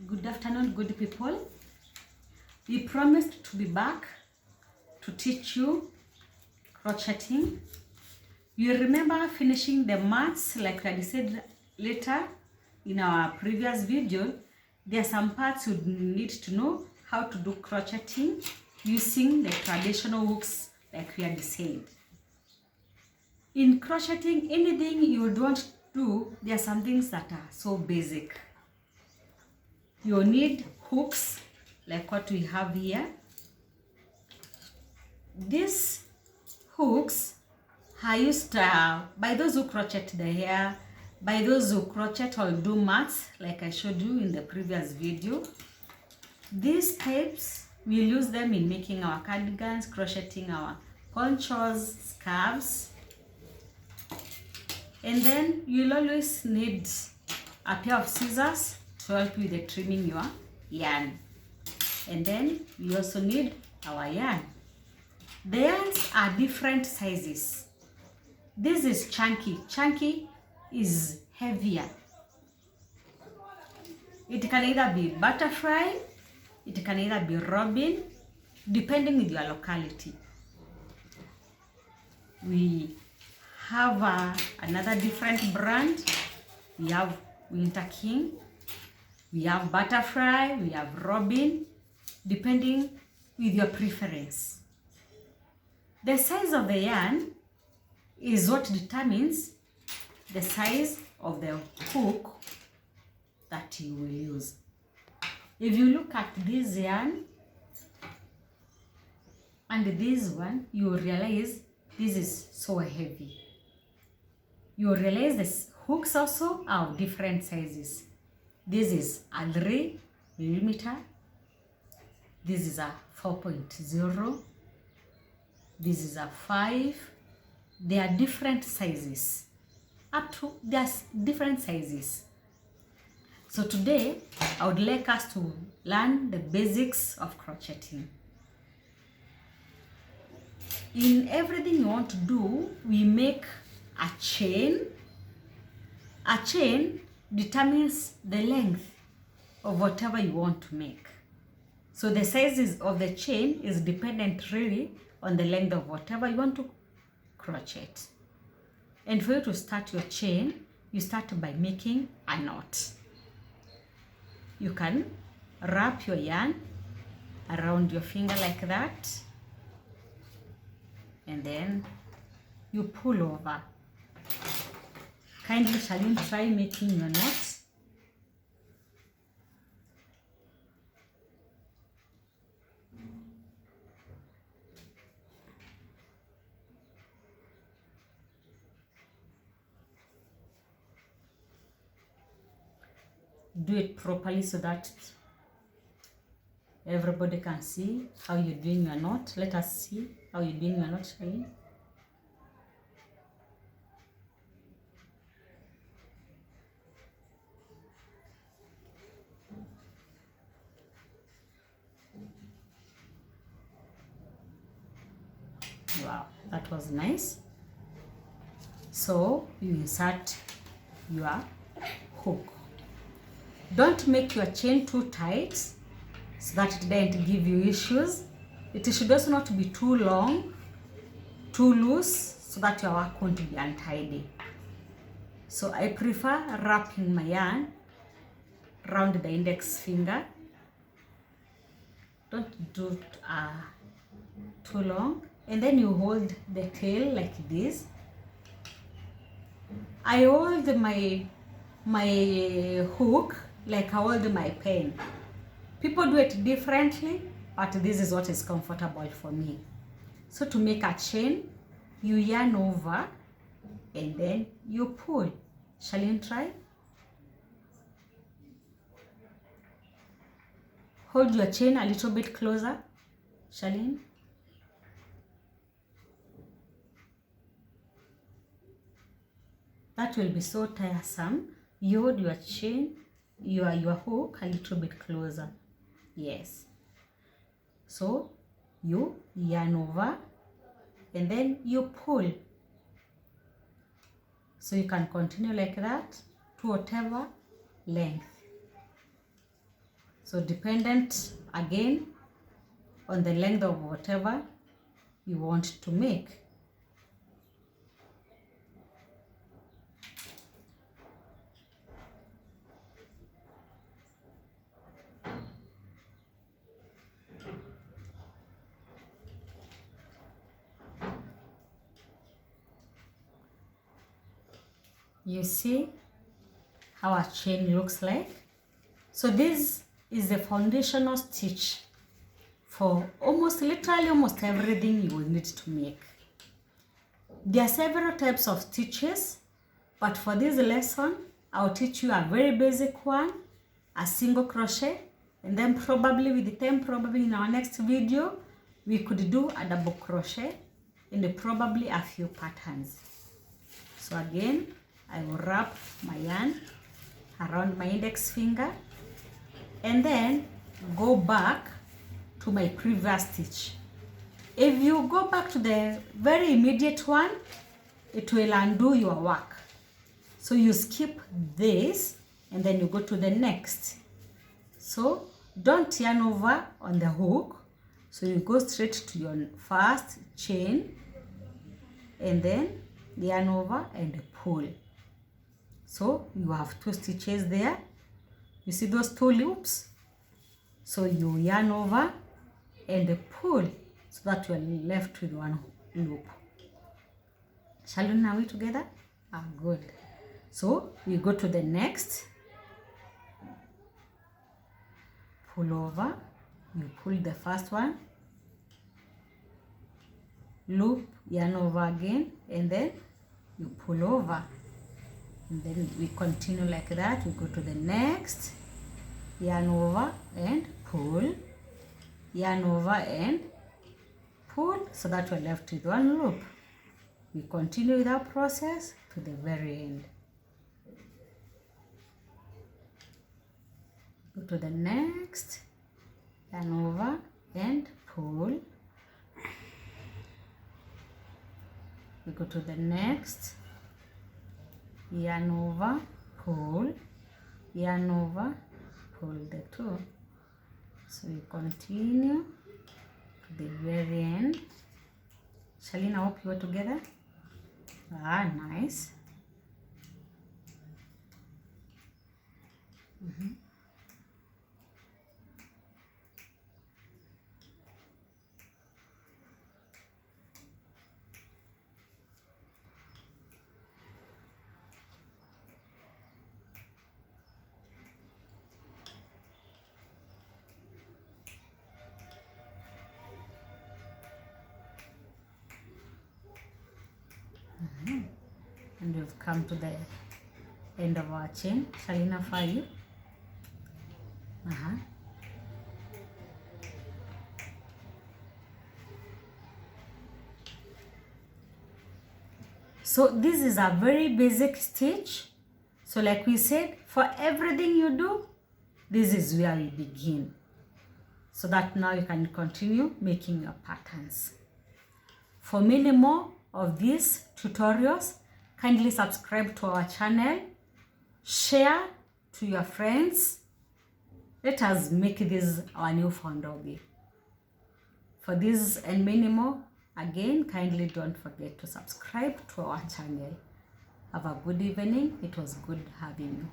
Good afternoon, good people. We promised to be back to teach you crocheting. You remember finishing the mats like I said later in our previous video. There are some parts you need to know how to do crocheting using the traditional hooks like we had said. In crocheting, anything you would want to do, there are some things that are so basic. You need hooks like what we have here. These hooks are used by those who crochet the hair, by those who crochet or do mats like I showed you in the previous video. These types, we'll use them in making our cardigans, crocheting our ponchos, scarves. And then you'll always need a pair of scissors to help you with trimming your yarn. And then you also need our yarn. The yarns are different sizes. This is chunky. Chunky is heavier. It can either be butterfly, it can either be robin, depending with your locality. We have another different brand. We have Winter King, we have butterfly, we have robin, depending with your preference. The size of the yarn is what determines the size of the hook that you will use. If you look at this yarn and this one, you will realize this is so heavy. You will realize the hooks also are of different sizes. This is a 3mm. This is a 4.0. This is a 5. They are different sizes. There's different sizes. So today, I would like us to learn the basics of crocheting. In everything you want to do, we make a chain. A chain determines the length of whatever you want to make. So the sizes of the chain is dependent really on the length of whatever you want to crochet. And for you to start your chain, you start by making a knot. You can wrap your yarn around your finger like that, and then you pull over. Kindly shall you try making your knot. Do it properly so that everybody can see how you're doing your knot. Let us see how you're doing your knot, Shirley. Wow, that was nice. So you insert your hook. Don't make your chain too tight so that it doesn't give you issues. It should also not be too long, too loose, so that your work won't be untidy. So I prefer wrapping my yarn around the index finger. Don't do it too long. And then you hold the tail like this. I hold my hook like I hold my pen. People do it differently, but this is what is comfortable for me. So to make a chain, you yarn over and then you pull. Shall you try? Hold your chain a little bit closer. Charlene. That will be so tiresome. You hold your chain, your hook a little bit closer. Yes. So you yarn over and then you pull. So you can continue like that to whatever length. So dependent again on the length of whatever you want to make. You see how a chain looks like? So this is the foundational stitch for literally almost everything you will need to make. There are several types of stitches, but for this lesson, I'll teach you a very basic one, a single crochet, and then probably with the time, probably in our next video, we could do a double crochet and probably a few patterns. So again, I will wrap my yarn around my index finger and then go back to my previous stitch. If you go back to the very immediate one, it will undo your work. So you skip this and then you go to the next. So don't yarn over on the hook. So you go straight to your first chain and then yarn over and pull. So you have 2 stitches there. You see those 2 loops? So you yarn over and pull so that you are left with 1 loop. Shall we now together? Good. So we go to the next. Pull over. You pull the first one. Loop, yarn over again, and then you pull over. And then we continue like that. We go to the next, yarn over and pull, yarn over and pull, so that we're left with 1 loop. We continue with our process to the very end. Go to the next, yarn over and pull. We go to the next, yarn over, pull, yarn over, pull the 2. So we continue to the very end. Shalina, I hope you are together. Nice. And we've come to the end of our chain. Shalina, for you. So this is a very basic stitch. So like we said, for everything you do, this is where we begin. So that now you can continue making your patterns. For many more of these tutorials, kindly subscribe to our channel, share to your friends. Let us make this our new fun hobby. For this and many more, again, kindly don't forget to subscribe to our channel. Have a good evening. It was good having you.